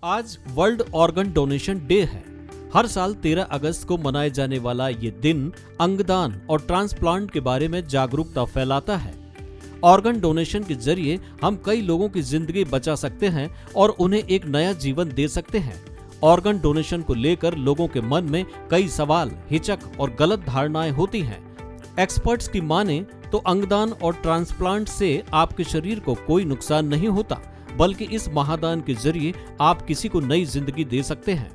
आज world organ donation day है। हर साल 13 अगस्त को मनाए जाने वाला ये दिन अंगदान और ट्रांसप्लांट के बारे में जागरूकता फैलाता है। ऑर्गन डोनेशन के जरिए हम कई लोगों की जिंदगी बचा सकते हैं और उन्हें एक नया जीवन दे सकते हैं। ऑर्गन डोनेशन को लेकर लोगों के मन में कई सवाल, हिचक और गलत धारणाएं होती हैं। एक्सपर्ट्स की माने तो अंगदान और ट्रांसप्लांट से आपके शरीर को कोई नुकसान नहीं होता, बल्कि इस महादान के जरिए आप किसी को नई जिंदगी दे सकते हैं।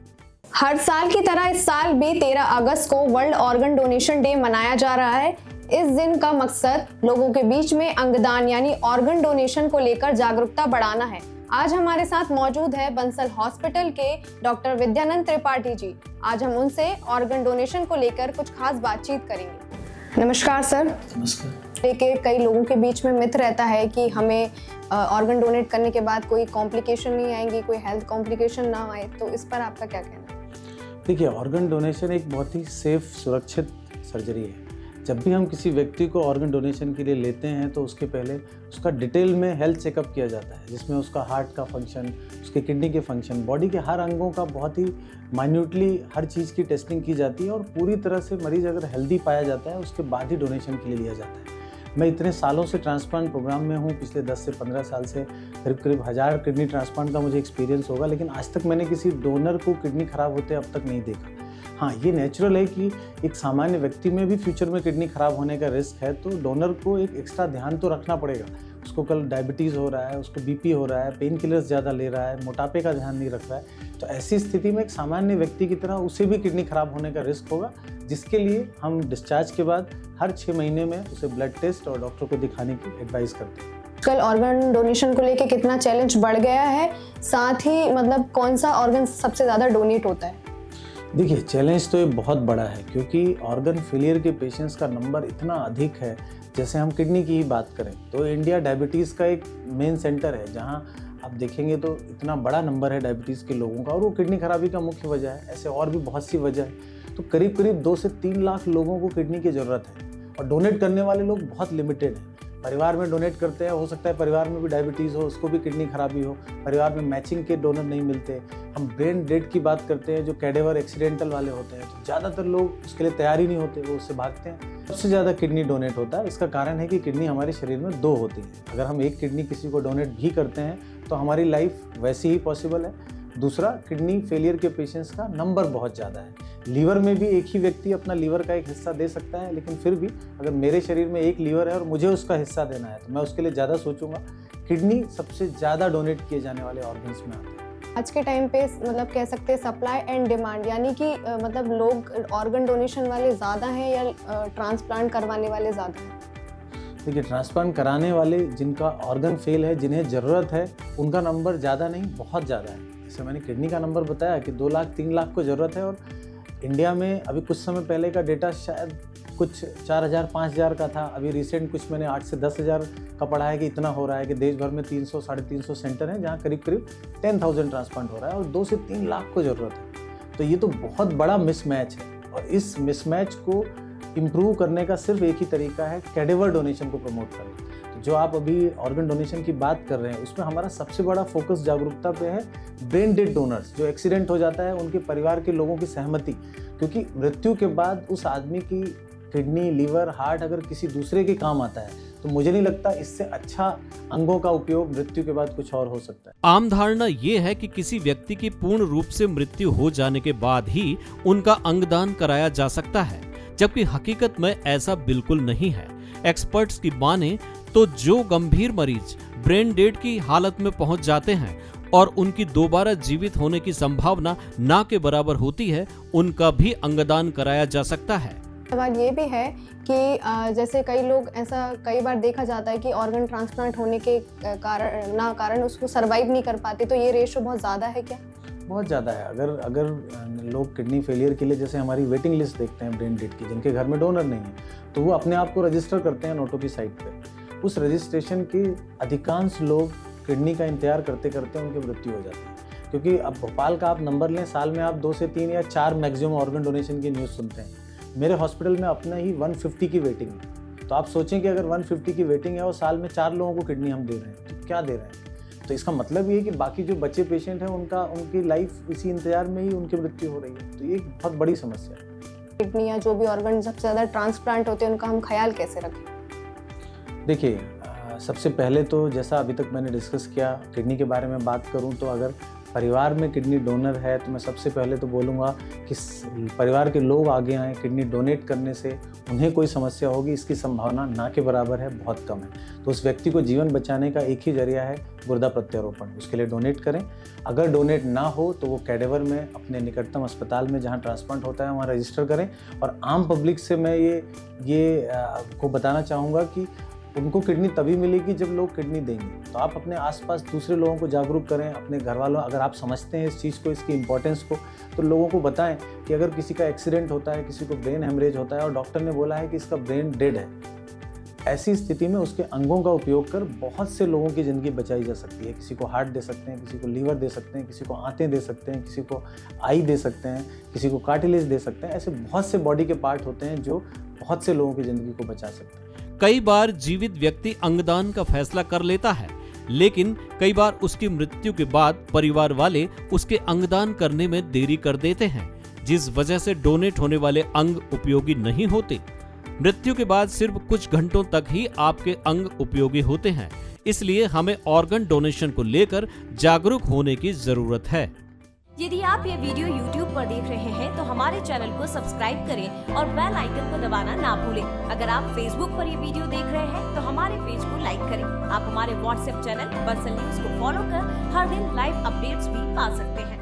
हर साल की तरह इस साल भी 13 अगस्त को वर्ल्ड ऑर्गन डोनेशन डे मनाया जा रहा है। इस दिन का मकसद लोगों के बीच में अंगदान यानी ऑर्गन डोनेशन को लेकर जागरूकता बढ़ाना है। आज हमारे साथ मौजूद है बंसल हॉस्पिटल के डॉक्टर विद्यानंद त्रिपाठी जी। आज हम उनसे ऑर्गन डोनेशन को लेकर कुछ खास बातचीत करेंगे। नमस्कार सर। नमस्कार। देखिए, कई लोगों के बीच में मिथ रहता है कि हमें ऑर्गन डोनेट करने के बाद कोई कॉम्प्लिकेशन नहीं आएंगी, कोई हेल्थ कॉम्प्लिकेशन ना आए, तो इस पर आपका क्या कहना है? देखिए, ऑर्गन डोनेशन एक बहुत ही सेफ, सुरक्षित सर्जरी है। जब भी हम किसी व्यक्ति को ऑर्गन डोनेशन के लिए लेते हैं तो उसके पहले उसका डिटेल में हेल्थ चेकअप किया जाता है, जिसमें उसका हार्ट का फंक्शन, उसके किडनी के फंक्शन, बॉडी के हर अंगों का बहुत ही माइन्यूटली हर चीज़ की टेस्टिंग की जाती है और पूरी तरह से मरीज़ अगर हेल्दी पाया जाता है उसके बाद ही डोनेशन के लिए लिया जाता है। मैं इतने सालों से ट्रांसप्लांट प्रोग्राम में हूँ, पिछले 10 से 15 साल से करीब 1000 किडनी ट्रांसप्लांट का मुझे एक्सपीरियंस होगा, लेकिन आज तक मैंने किसी डोनर को किडनी खराब होते अब तक नहीं देखा। हाँ, ये नेचुरल है कि एक सामान्य व्यक्ति में भी फ्यूचर में किडनी खराब होने का रिस्क है, तो डोनर को एक एक्स्ट्रा ध्यान तो रखना पड़ेगा। उसको कल डायबिटीज़ हो रहा है, उसको बीपी हो रहा है, पेन किलर्स ज़्यादा ले रहा है, मोटापे का ध्यान नहीं रख रहा है, तो ऐसी स्थिति में एक सामान्य व्यक्ति की तरह उसे भी किडनी खराब होने का रिस्क होगा, जिसके लिए हम डिस्चार्ज के बाद हर 6 महीने में उसे ब्लड टेस्ट और डॉक्टर को दिखाने की एडवाइस करते हैं। कल ऑर्गन डोनेशन को लेके कितना चैलेंज बढ़ गया है, साथ ही मतलब कौन सा ऑर्गन सबसे ज़्यादा डोनेट होता है? देखिए, चैलेंज तो ये बहुत बड़ा है, क्योंकि ऑर्गन फेलियर के पेशेंट्स का नंबर इतना अधिक है। जैसे हम किडनी की ही बात करें तो इंडिया डायबिटीज़ का एक मेन सेंटर है, जहां आप देखेंगे तो इतना बड़ा नंबर है डायबिटीज़ के लोगों का, और वो किडनी खराबी का मुख्य वजह है। ऐसे और भी बहुत सी वजह है। तो करीब 2 से 3 लाख लोगों को किडनी की ज़रूरत है, और डोनेट करने वाले लोग बहुत लिमिटेड हैं। परिवार में डोनेट करते हैं, हो सकता है परिवार में भी डायबिटीज़ हो, उसको भी किडनी खराबी हो, परिवार में मैचिंग के डोनर नहीं मिलते। हम ब्रेन डेड की बात करते हैं, जो कैडेवर एक्सीडेंटल वाले होते हैं, तो ज़्यादातर लोग उसके लिए तैयार ही नहीं होते, वो उससे भागते हैं। सबसे ज़्यादा किडनी डोनेट होता है। इसका कारण है कि किडनी हमारे शरीर में 2 होती है। अगर हम एक किडनी किसी को डोनेट भी करते हैं तो हमारी लाइफ वैसी ही पॉसिबल है। दूसरा, किडनी फेलियर के पेशेंट्स का नंबर बहुत ज़्यादा है। लीवर में भी एक ही व्यक्ति अपना लीवर का एक हिस्सा दे सकता है, लेकिन फिर भी अगर मेरे शरीर में एक लीवर है और मुझे उसका हिस्सा देना है तो मैं उसके लिए ज़्यादा सोचूंगा। किडनी सबसे ज़्यादा डोनेट किए जाने वाले ऑर्गन्स में आता है। आज के टाइम पे मतलब कह सकते हैं सप्लाई एंड डिमांड, यानी कि मतलब लोग ऑर्गन डोनेशन वाले ज़्यादा हैं या ट्रांसप्लांट करवाने वाले ज़्यादा हैं? देखिए, ट्रांसप्लांट कराने वाले जिनका ऑर्गन फेल है, जिन्हें ज़रूरत है, उनका नंबर ज़्यादा नहीं, बहुत ज़्यादा है। जैसे मैंने किडनी का नंबर बताया कि 2 लाख 3 लाख को ज़रूरत है, और इंडिया में अभी कुछ समय पहले का डेटा शायद कुछ 4000 5000 का था। अभी रिसेंट कुछ मैंने 8 से 10,000 का पढ़ा है कि इतना हो रहा है कि देश भर में 300 साढ़े 300 सेंटर हैं, जहाँ करीब 10,000 ट्रांसप्लांट हो रहा है, और 2 से 3 लाख को ज़रूरत है। तो ये तो बहुत बड़ा मिसमैच है, और इस मिसमैच को इम्प्रूव करने का सिर्फ एक ही तरीका है, कैडेवर डोनेशन को प्रमोट करना। तो जो आप अभी ऑर्गन डोनेशन की बात कर रहे हैं, उसमें हमारा सबसे बड़ा फोकस जागरूकता पे है। ब्रेन डेड डोनर्स, जो एक्सीडेंट हो जाता है, उनके परिवार के लोगों की सहमति, क्योंकि मृत्यु के बाद उस आदमी की किडनी, लीवर, हार्ट अगर किसी दूसरे के काम आता है, तो मुझे नहीं लगता इससे अच्छा अंगों का उपयोग मृत्यु के बाद कुछ और हो सकता है। आम धारणा ये है कि किसी व्यक्ति की पूर्ण रूप से मृत्यु हो जाने के बाद ही उनका अंगदान कराया जा सकता है, जबकि हकीकत में ऐसा बिल्कुल नहीं है। एक्सपर्ट्स की माने तो जो गंभीर मरीज ब्रेन डेड की हालत में पहुंच जाते हैं और उनकी दोबारा जीवित होने की संभावना ना के बराबर होती है, उनका भी अंगदान कराया जा सकता है। सवाल ये भी है कि जैसे कई लोग, ऐसा कई बार देखा जाता है कि ऑर्गन ट्रांसप्लांट होने के कारण उसको सरवाइव नहीं कर पाते, तो ये रेशो बहुत ज़्यादा है क्या? बहुत ज़्यादा है। अगर लोग किडनी फेलियर के लिए, जैसे हमारी वेटिंग लिस्ट देखते हैं ब्रेन डेड की, जिनके घर में डोनर नहीं है, तो वो अपने आप को रजिस्टर करते हैं नोटो की साइट पे। उस रजिस्ट्रेशन के अधिकांश लोग किडनी का इंतजार करते करते उनकी मृत्यु हो जाती है। क्योंकि अब भोपाल का आप नंबर लें, साल में आप 2 से 3 या 4 मैक्सिमम ऑर्गन डोनेशन की न्यूज़ सुनते हैं। मेरे हॉस्पिटल में अपना ही 150 की वेटिंग है। तो आप सोचें कि अगर 150 की वेटिंग है और साल में 4 लोगों को किडनी हम दे रहे हैं, तो क्या दे रहे हैं? तो इसका मतलब ये है कि बाकी जो बच्चे पेशेंट हैं उनकी लाइफ इसी इंतजार में ही उनकी मृत्यु हो रही है। तो ये एक बहुत बड़ी समस्या है। किडनी या जो भी ऑर्गन सबसे ज़्यादा ट्रांसप्लांट होते हैं उनका हम ख्याल कैसे रखें? देखिए, सबसे पहले तो जैसा अभी तक मैंने डिस्कस किया, किडनी के बारे में बात करूं तो अगर परिवार में किडनी डोनर है तो मैं सबसे पहले तो बोलूँगा कि परिवार के लोग आगे आएँ। किडनी डोनेट करने से उन्हें कोई समस्या होगी इसकी संभावना ना के बराबर है, बहुत कम है। तो उस व्यक्ति को जीवन बचाने का एक ही जरिया है गुर्दा प्रत्यारोपण, उसके लिए डोनेट करें। अगर डोनेट ना हो तो वो कैडेवर में अपने निकटतम अस्पताल में जहाँ ट्रांसप्लांट होता है वहाँ रजिस्टर करें। और आम पब्लिक से मैं ये को बताना चाहूँगा कि उनको किडनी तभी मिलेगी जब लोग किडनी देंगे। तो आप अपने आसपास दूसरे लोगों को जागरूक करें, अपने घर वालों, अगर आप समझते हैं इस चीज़ को, इसकी इम्पोर्टेंस को, तो लोगों को बताएं कि अगर किसी का एक्सीडेंट होता है, किसी को ब्रेन हेमरेज होता है और डॉक्टर ने बोला है कि इसका ब्रेन डेड है, ऐसी स्थिति में उसके अंगों का उपयोग कर बहुत से लोगों की ज़िंदगी बचाई जा सकती है। किसी को हार्ट दे सकते हैं, किसी को लीवर दे सकते हैं, किसी को आंतें दे सकते हैं, किसी को आई दे सकते हैं, किसी को कार्टिलेज दे सकते हैं। ऐसे बहुत से बॉडी के पार्ट होते हैं जो बहुत से लोगों की ज़िंदगी को बचा सकते हैं। कई बार जीवित व्यक्ति अंगदान का फैसला कर लेता है, लेकिन कई बार उसकी मृत्यु के बाद परिवार वाले उसके अंगदान करने में देरी कर देते हैं, जिस वजह से डोनेट होने वाले अंग उपयोगी नहीं होते। मृत्यु के बाद सिर्फ कुछ घंटों तक ही आपके अंग उपयोगी होते हैं, इसलिए हमें ऑर्गन डोनेशन को लेकर जागरूक होने की जरूरत है। यदि आप ये वीडियो YouTube पर देख रहे हैं तो हमारे चैनल को सब्सक्राइब करें और बेल आइकन को दबाना ना भूलें। अगर आप Facebook पर ये वीडियो देख रहे हैं तो हमारे पेज को लाइक करें। आप हमारे WhatsApp चैनल बंसल न्यूज को फॉलो कर हर दिन लाइव अपडेट्स भी पा सकते हैं।